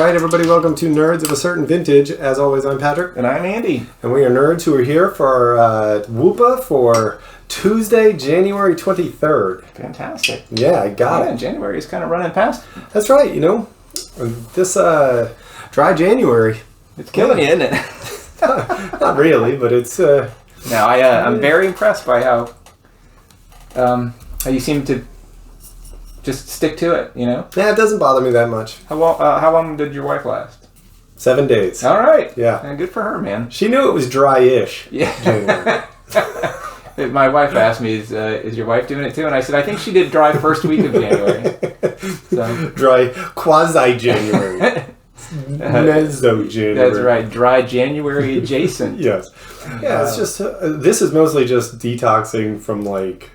right, everybody, welcome to Nerds of a Certain Vintage. As always, I'm Patrick. And I'm Andy. And we are nerds who are here for our WUPA for Tuesday, January 23rd. Fantastic. Yeah, I got it. January is kind of running past. That's right, you know. This dry January. It's killing you, isn't it? Not really, but it's... No, I'm very impressed by how you seem to just stick to it, you know? Yeah, it doesn't bother me that much. How long did your wife last? 7 days. All right. Yeah. And good for her, man. She knew it was dry-ish. Yeah. January. My wife asked me, is your wife doing it too? And I said, I think she did dry first week of January. So. Dry quasi-January. Mezzo-January. That's right. Dry January adjacent. Yes. Yeah, it's just... this is mostly just detoxing from, like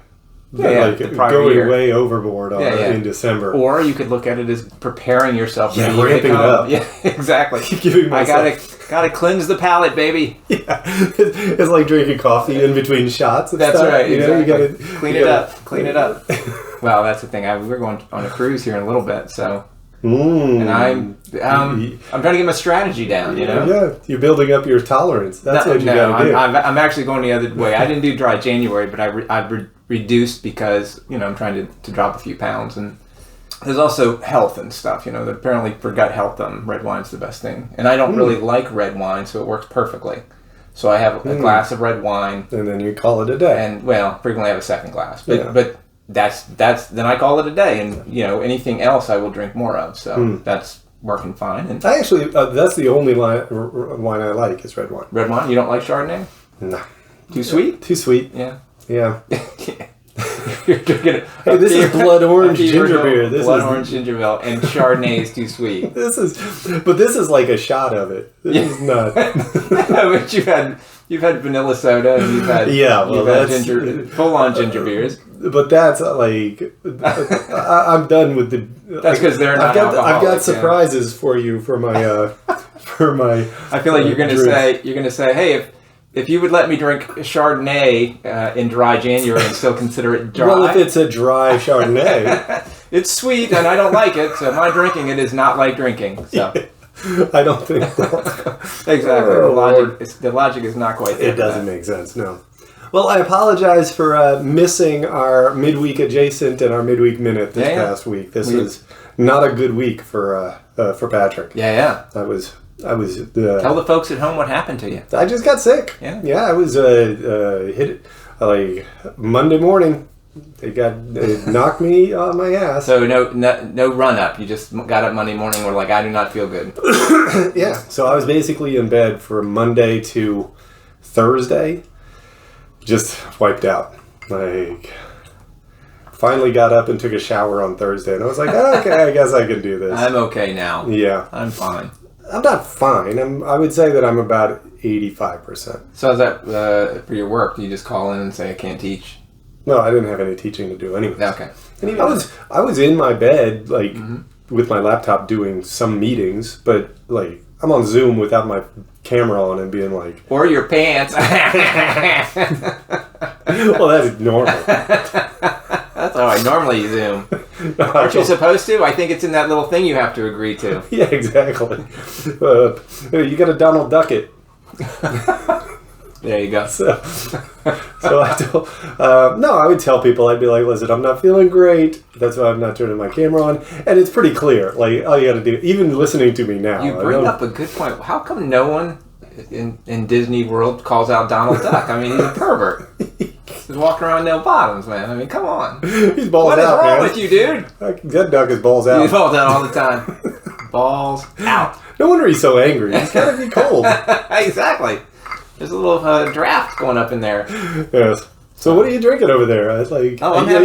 going year. way overboard in December. Or you could look at it as preparing yourself. Yeah, ramping it up. Yeah, exactly. Giving myself... I gotta cleanse the palate, baby. Yeah, it's like drinking coffee in between shots. And that's stuff. right. You know, exactly. you gotta clean it up. Well, that's the thing. We're going on a cruise here in a little bit, so. And I'm trying to get my strategy down, you know? Yeah, you're building up your tolerance. That's what you gotta do. I'm actually going the other way. I didn't do dry January, but I reduced because, you know, I'm trying to drop a few pounds. And there's also health and stuff, you know. Apparently for gut health, red wine's the best thing. And I don't really like red wine, so it works perfectly. So I have a glass of red wine. And then you call it a day. And, well, frequently I have a second glass. But that's then I call it a day, and you know, anything else I will drink more of, so that's working fine. And I actually that's the only wine I like is red wine. Red wine? You don't like Chardonnay? No. Too sweet? Too sweet. Yeah. You're drinking it. Hey, this is blood orange ginger beer. Orange ginger ale, and Chardonnay is too sweet. This is like a shot of it. This is not. But you've had vanilla soda, and you've had full on ginger beers. But that's like I'm done with the. That's because they're not alcoholic. I've got surprises for you for my I feel like you're gonna say, hey, if you would let me drink Chardonnay in dry January and still consider it dry. Well, if it's a dry Chardonnay, it's sweet and I don't like it, so my drinking it is not like drinking. So. I don't think exactly. The logic is not quite there. It doesn't make sense, no. Well, I apologize for missing our midweek adjacent and our midweek minute this past week. This was not a good week for Patrick. Yeah. I was. Tell the folks at home what happened to you. I just got sick. Yeah. I was hit like Monday morning. They knocked me on my ass. So no run up. You just got up Monday morning. We're like, I do not feel good. Yeah. So I was basically in bed for Monday to Thursday. Just wiped out. Like, finally got up and took a shower on Thursday, and I was like, okay, I guess I can do this. I'm okay now. Yeah. I'm fine. I'm not fine. I would say that I'm about 85%. So is that for your work? Do you just call in and say, I can't teach? No, I didn't have any teaching to do anyway. Okay. And I was in my bed, like, with my laptop doing some meetings, but, like, I'm on Zoom without my camera on and being like... Or your pants. Well, that's normal. That's how I normally Zoom. Aren't you supposed to? I think it's in that little thing you have to agree to. Yeah, exactly. You got to Donald Duck it. There you go. So I told... I would tell people, I'd be like, listen, I'm not feeling great. That's why I'm not turning my camera on. And it's pretty clear. Like, all you got to do, even listening to me now. You bring up a good point. How come no one in Disney World calls out Donald Duck? I mean, he's a pervert. He's walking around nail bottoms, man. I mean, come on. He's balls out, man. What is wrong with you, dude? That duck is balls out. He's balls out all the time. Balls out. No wonder he's so angry. He's got to be cold. Exactly. There's a little draft going up in there. Yes. So what are you drinking over there? I was like,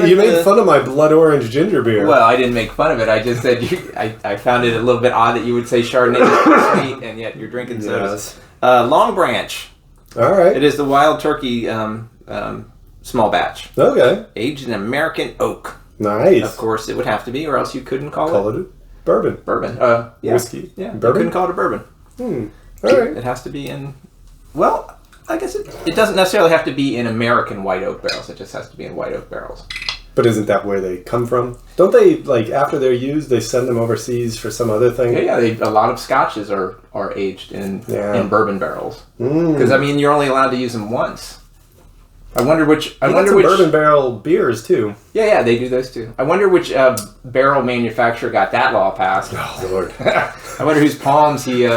you made fun of my blood orange ginger beer. Well, I didn't make fun of it. I just said I found it a little bit odd that you would say Chardonnay is sweet, and yet you're drinking sodas. Long Branch. All right. It is the Wild Turkey small batch. Okay. Aged in American oak. Nice. Of course, it would have to be, or else you couldn't call it a bourbon. Bourbon. Whiskey. Yeah. Bourbon? You couldn't call it a bourbon. All right. It has to be in... Well, I guess it doesn't necessarily have to be in American white oak barrels. It just has to be in white oak barrels. But isn't that where they come from? Don't they, like, after they're used, they send them overseas for some other thing? Yeah, a lot of scotches are aged in bourbon barrels. Mm. Because, I mean, you're only allowed to use them once. I wonder which... bourbon barrel beers, too. Yeah, they do those, too. I wonder which barrel manufacturer got that law passed. Oh, Lord. I wonder whose palms he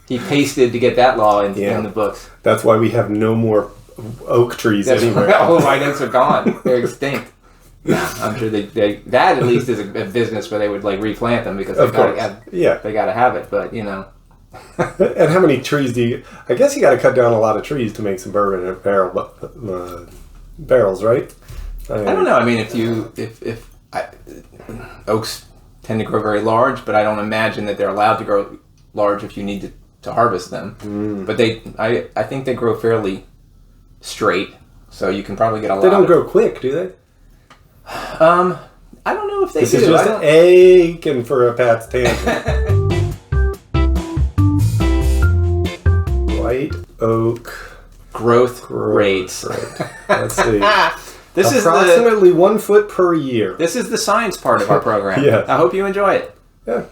pasted to get that law in the books. That's why we have no more oak trees anywhere. All the white oaks are gone. They're extinct. Yeah, I'm sure that at least is a business where they would like replant them because they gotta have it. But you know, and how many trees do you? I guess you got to cut down a lot of trees to make some bourbon in barrels, right? I don't know. I mean, oaks tend to grow very large, but I don't imagine that they're allowed to grow large if you need to harvest them. Mm. But I think they grow fairly straight, so you can probably get a lot. They don't grow quick, do they? I don't know if they do. This is just aching for a Pat's tangent. White oak growth rates. Let's see. This approximately 1 foot per year. This is the science part of our program. Yeah. I hope you enjoy it. Yeah.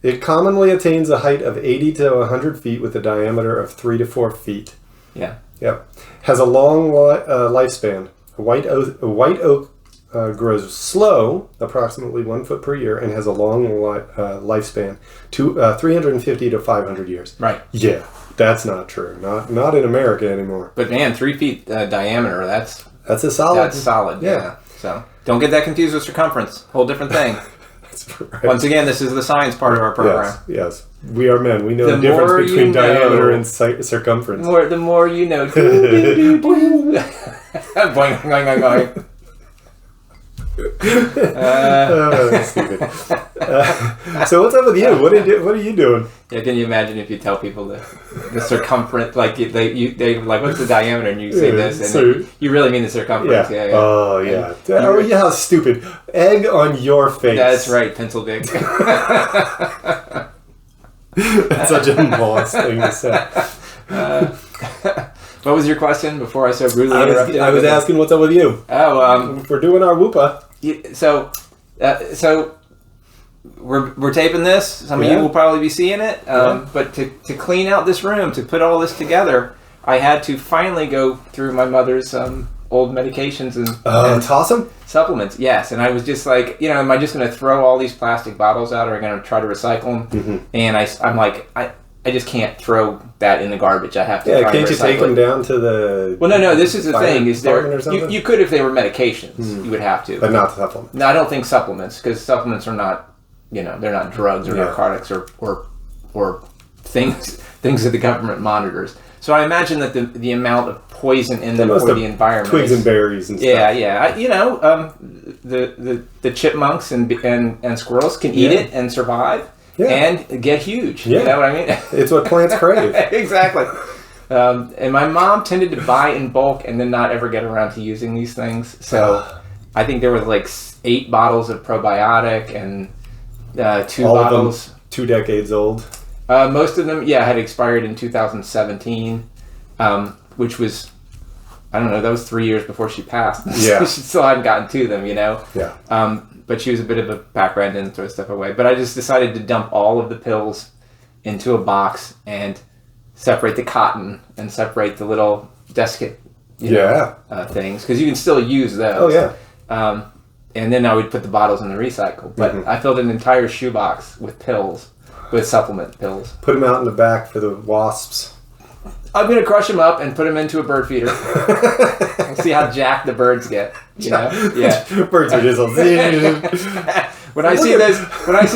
It commonly attains a height of 80 to 100 feet with a diameter of 3 to 4 feet. Yeah. Yep. Has a long lifespan. A white oak grows slow, approximately 1 foot per year, and has a long lifespan, 350 to 500 years. Right. Yeah, that's not true. Not in America anymore. But man, 3 feet diameter. That's a solid. That's solid. Yeah. So don't get that confused with circumference. Whole different thing. That's right. Once again, this is the science part of our program. Yes. We are men. We know the difference between diameter and circumference. The more you know. Boing, boing, boing, boing. Stupid. So what's up with you? What are you doing? Yeah, can you imagine if you tell people the circumference, like they like, what's the diameter, and you say this, and you really mean the circumference? Yeah. Oh yeah. How stupid. Egg on your face. That's right, pencil dick. That's such a boss thing to say. What was your question before I so rudely interrupted? I was asking what's up with you. Oh, we're doing our whoopa. So we're taping this. Some of you will probably be seeing it. But to clean out this room, to put all this together, I had to finally go through my mother's old medications and toss them? Supplements. Yes, and I was just like, am I just going to throw all these plastic bottles out, or am I going to try to recycle them? Mm-hmm. And I'm like, I just can't throw that in the garbage. I have to. Yeah, can't you take them down to the? Well, no. This is the thing: is you could if they were medications, you would have to, but not supplements. No, I don't think supplements, because supplements are not, they're not drugs or narcotics or things that the government monitors. So I imagine that the amount of poison in them for the environment, twigs and berries and stuff. Yeah. The chipmunks and squirrels can eat it and survive. Yeah. And get huge. Yeah. You know what I mean? It's what plants crave. Exactly. And my mom tended to buy in bulk and then not ever get around to using these things. So I think there was like 8 bottles of probiotic and 2 All bottles. Of them 2 decades old. Most of them, had expired in 2017, which was, I don't know, that was 3 years before she passed. Yeah. She still hadn't gotten to them, Yeah. But she was a bit of a background and throw stuff away. But I just decided to dump all of the pills into a box and separate the cotton and separate the little desiccant things, because you can still use those. Oh yeah. And then I would put the bottles in the recycle. But I filled an entire shoebox with pills, with supplement pills. Put them out in the back for the wasps. I'm going to crush them up and put them into a bird feeder. And see how jacked the birds get. Yeah. Birds are just when I see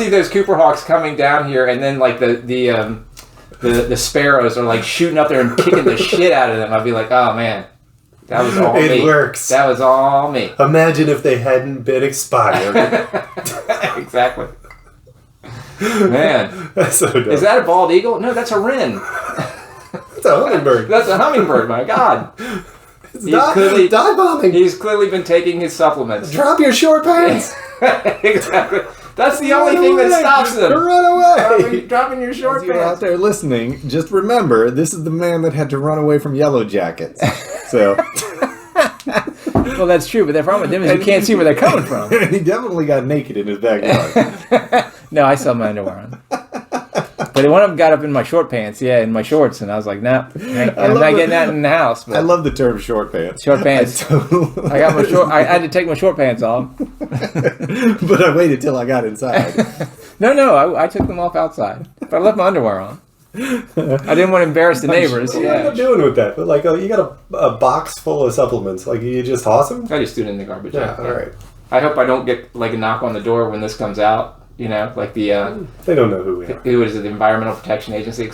those Cooper Hawks coming down here, and then like the sparrows are like shooting up there and kicking the shit out of them, I'd be like, oh man, that was all me. It works. That was all me. Imagine if they hadn't been expired. Exactly. Man, that's so dumb. Is that a bald eagle? No, that's a wren. That's a hummingbird. That's a hummingbird, my God. It's dive bombing. He's clearly been taking his supplements. Drop your short pants. Exactly. That's the only thing that stops them. Run away. Dropping your short pants. You're out there listening, just remember, this is the man that had to run away from Yellow Jackets. So... Well, that's true, but the problem with them is you can't see where they're coming from. He definitely got naked in his backyard. No, I still have my underwear on. But one of them got up in my short pants, in my shorts, and I was like, no, I'm not getting that in the house. But I love the term short pants. short pants. I got my I had to take my short pants off. But I waited till I got inside. No, I took them off outside. But I left my underwear on. I didn't want to embarrass the neighbors. What are you doing with that? But like, you got a box full of supplements. Like, you just toss them? I just threw it in the garbage. Yeah, all right. I hope I don't get like a knock on the door when this comes out. You know, like the they don't know who we are. Who is it? The Environmental Protection Agency.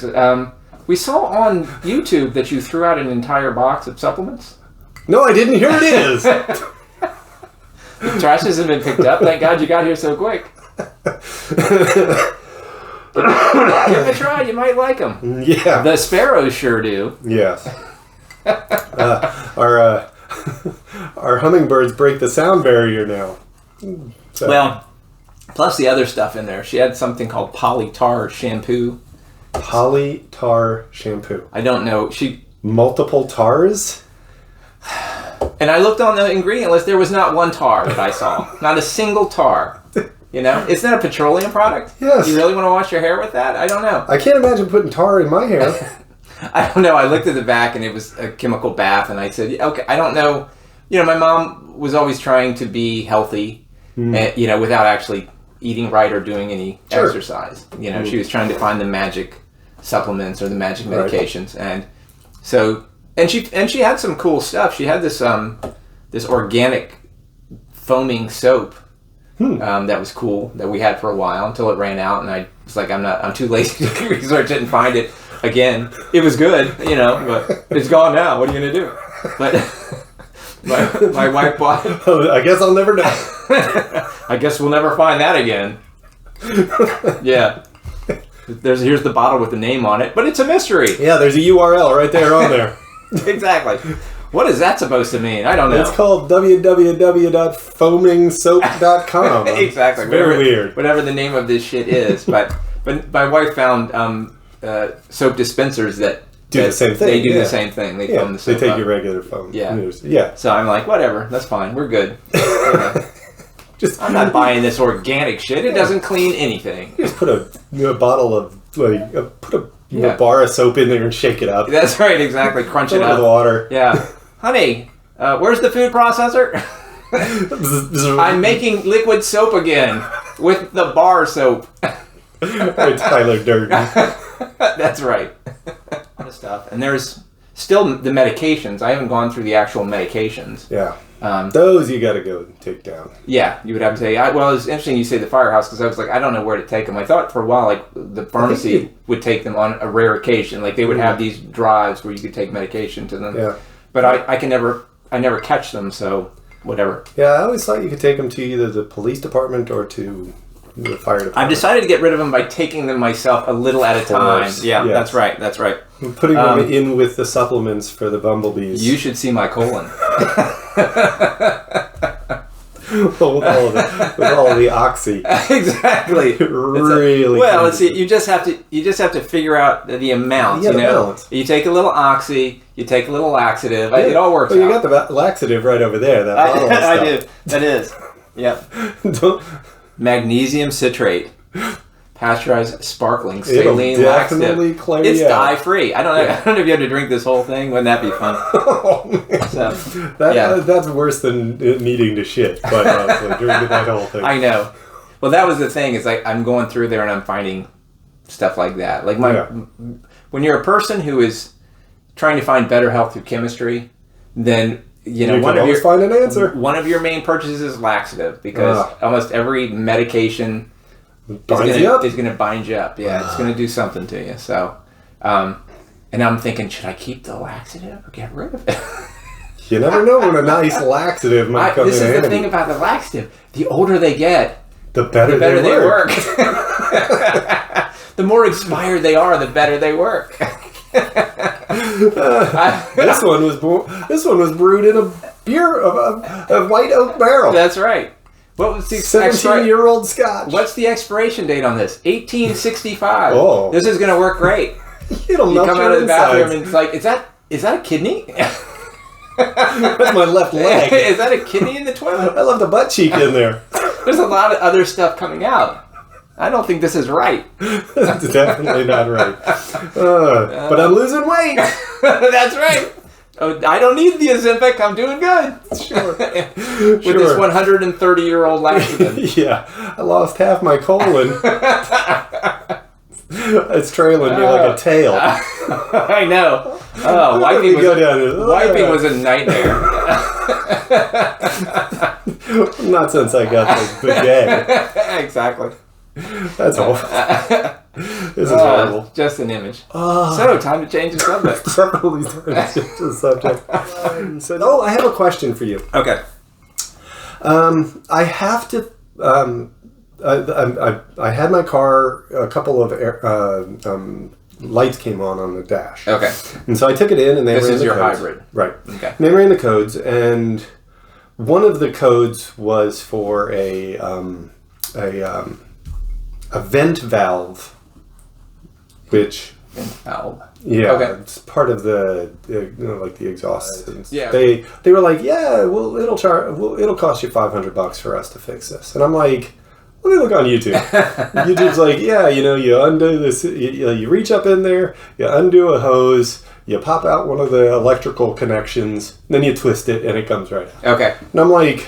We saw on YouTube that you threw out an entire box of supplements. No, I didn't. Here it is. Trash hasn't been picked up. Thank God you got here so quick. Give it a try. You might like them. Yeah. The sparrows sure do. Yes. Our hummingbirds break the sound barrier now. So. Well, plus the other stuff in there. She had something called polytar shampoo. Polytar shampoo. I don't know. Multiple tars? And I looked on the ingredient list. There was not one tar that I saw. Not a single tar. You know? Isn't that a petroleum product? Yes. You really want to wash your hair with that? I don't know. I can't imagine putting tar in my hair. I don't know. I looked at the back and it was a chemical bath, and I said, okay, I don't know. You know, my mom was always trying to be healthy, and, you know, without actually eating right or doing any exercise. You know, she was trying to find the magic supplements or the magic medications, and so she had some cool stuff. She had this this organic foaming soap that was cool that we had for a while until it ran out, and I was like, I'm too lazy to research it and find it again. It was good, you know, but it's gone now. What are you gonna do? But my wife bought it. I guess I'll never know. I guess we'll never find that again. Yeah. Here's the bottle with the name on it, but it's a mystery. Yeah, there's a URL right there on there. Exactly. What is that supposed to mean? I don't know. It's called www.foamingsoap.com. Exactly. It's very weird. Whatever the name of this shit is, but my wife found soap dispensers that do the same thing. They do the same thing. They foam the soap. They take up. your regular foam. Yeah. Yeah. So I'm like, whatever. That's fine. We're good. I'm not buying this organic shit. It doesn't clean anything. Just put a bottle of put a bar of soap in there and shake it up. That's right. Exactly. Crunch it up. With water. Yeah. Honey, where's the food processor? I'm making liquid soap again with the bar soap. It's Tyler Durden. That's right. Stuff. And there's still the medications. I haven't gone through the actual medications. Yeah. Those you got to go take down. Yeah, you would have to say. Well, it's interesting you say the firehouse, because I was like, I don't know where to take them. I thought for a while, like the pharmacy would take them on a rare occasion. Like they would have these drives where you could take medication to them. Yeah. But I never catch them, so whatever. Yeah, I always thought you could take them to either the police department or to the fire department. I've decided to get rid of them by taking them myself a little at a time. Yeah, yes. That's right. Putting them in with the supplements for the bumblebees. You should see my colon. with all the oxy. Exactly. Really. Well, let's see. You just have to figure out the amount. You know, balance. You take a little oxy. You take a little laxative. It all works. Well, you got the laxative right over there. That bottle of stuff. I do. That is. Yep. Magnesium citrate. Pasteurized sparkling saline laxative. It's dye-free. I don't know if you have to drink this whole thing. Wouldn't that be fun? Oh, man. So, that's worse than needing to shit. But drinking that whole thing. I know. Well, that was the thing. Is like I'm going through there and I'm finding stuff like that. Like when you're a person who is trying to find better health through chemistry, then you can always find an answer. One of your main purchases is laxative, because almost every medication is going to bind you up. Yeah, it's going to do something to you. So, and I'm thinking, should I keep the laxative or get rid of it? You never know when a nice laxative might come in handy. This is the thing about the laxative. The older they get, the better they work. The more expired they are, the better they work. This one was brewed in a white oak barrel. That's right. What was the 17-year-old Scotch? What's the expiration date on this? 1865. Oh, this is going to work great. You come out of the bathroom and it's like, is that a kidney? That's my left leg. Is that a kidney in the toilet? I left a butt cheek in there. There's a lot of other stuff coming out. I don't think this is right. That's definitely not right. But I'm losing weight. That's right. Oh, I don't need the Ozempic. I'm doing good. Sure. With this 130-year-old laxative. Yeah. I lost half my colon. It's trailing me like a tail. I know. Oh, wiping was a nightmare. Not since I got the bidet. Exactly. That's awful. This is horrible. Just an image. So, time to change the subject. Definitely time to change the subject. I have a question for you. Okay. I have to. I had my car. A couple of lights came on the dash. Okay. And so I took it in, and they ran the codes. This is your hybrid, right? Okay. And they ran the codes, and one of the codes was for a vent valve, which valve. Yeah, okay. It's part of the like the exhaust. Yeah. They were like, yeah, well, it'll cost you $500 for us to fix this, and I'm like, let me look on YouTube. YouTube's like, yeah, you undo this, you reach up in there, you undo a hose, you pop out one of the electrical connections, then you twist it, and it comes right out. Okay. And I'm like,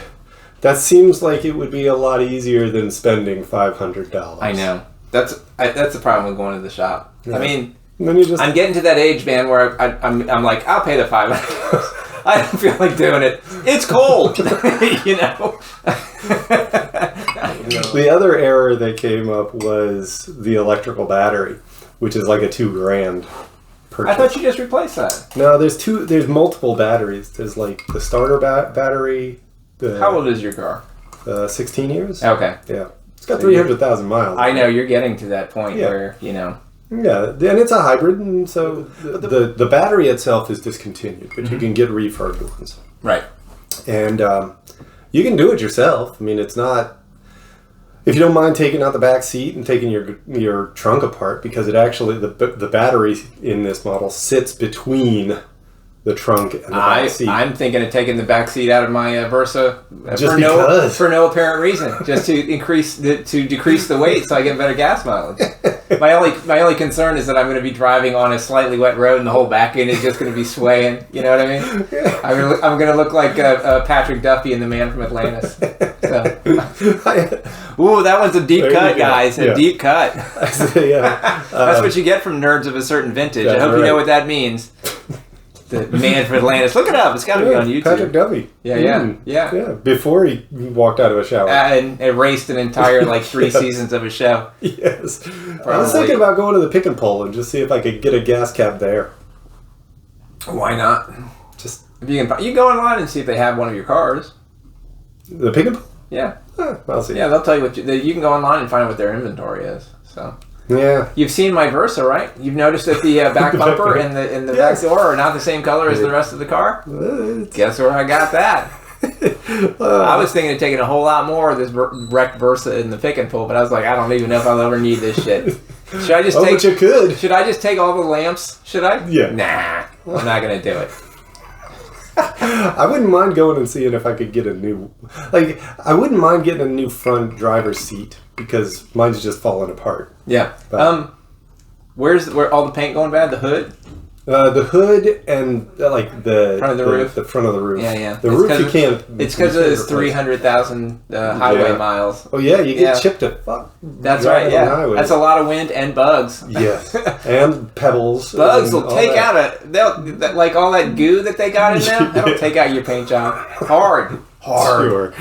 that seems like it would be a lot easier than spending $500. I know. That's the problem with going to the shop. Yeah. I mean, I'm getting to that age, man, where I'm like, I'll pay the $500. I don't feel like doing it. It's cold, The other error that came up was the electrical battery, which is like a $2,000 purchase. I thought you just replaced that. No, there's multiple batteries. There's like the starter battery. How old is your car? 16 years. Okay. Yeah. It's got 300,000 miles. I know, you're getting to that point where, Yeah, and it's a hybrid, and so the battery itself is discontinued, but you can get refurbed ones. Right. And you can do it yourself. I mean, it's not... If you don't mind taking out the back seat and taking your trunk apart, because it actually, the battery in this model sits between the trunk and the back seat. I'm thinking of taking the back seat out of my Versa for no apparent reason, just to decrease the weight so I get better gas mileage. My only concern is that I'm going to be driving on a slightly wet road and the whole back end is just going to be swaying. You know what I mean? I'm going to look like Patrick Duffy in The Man from Atlantis. So. Ooh, that one's a deep cut, guys. A deep cut. That's what you get from nerds of a certain vintage. I hope you know what that means. The Man from Atlantis. Look it up. It's got to be on YouTube. Patrick Duffy. Yeah. Before he walked out of a shower. And erased an entire 3 seasons of a show. Yes. Probably. I was thinking about going to the pick and pull and just see if I could get a gas cap there. Why not? Just if you can go online and see if they have one of your cars. The pick and pull? Yeah. I'll see. Yeah, they'll tell you you can go online and find out what their inventory is. So. Yeah. You've seen my Versa, right? You've noticed that the back bumper and the back door are not the same color as the rest of the car? Guess where I got that? I was thinking of taking a whole lot more of this wrecked Versa in the pick and pull, but I was like, I don't even know if I'll ever need this shit. Should I just but you could. Should I just take all the lamps? Should I? Yeah. Nah, I'm not going to do it. I wouldn't mind going and seeing if I could get a new... I wouldn't mind getting a new front driver's seat because mine's just falling apart. Yeah. But, where all the paint going bad? The hood? The hood and the front of the roof. The front of the roof. Yeah. The roof you can't. It's because of his 300,000 highway miles. Oh yeah, you get chipped to fuck. That's right. Yeah, that's a lot of wind and bugs. Yes, and pebbles. Bugs will take out all that goo that they got in there. That'll take out your paint job hard. Sure.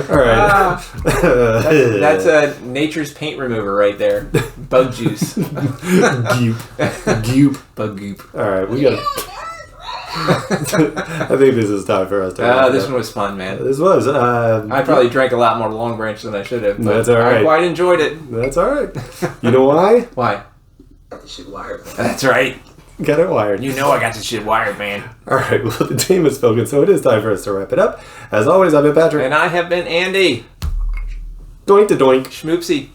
All right. That's nature's paint remover right there. Bug juice. Goop. Bug goop. All right, we got. I think this is time for us to. This one was fun, man. This was. I probably drank a lot more Long Branch than I should have. But that's all right. I quite enjoyed it. That's all right. You know why? Why? Got the shit wired. That's right. Got it wired. You know I got this shit wired, man. All right, well, the team has spoken, so it is time for us to wrap it up. As always, I've been Patrick. And I have been Andy. Doink to doink. Schmoopsie.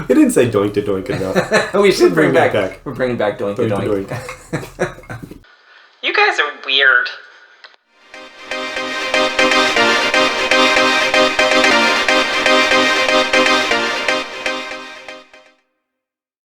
We didn't say doink to doink enough. We should bring back. We're bringing back doink to doink. You guys are weird.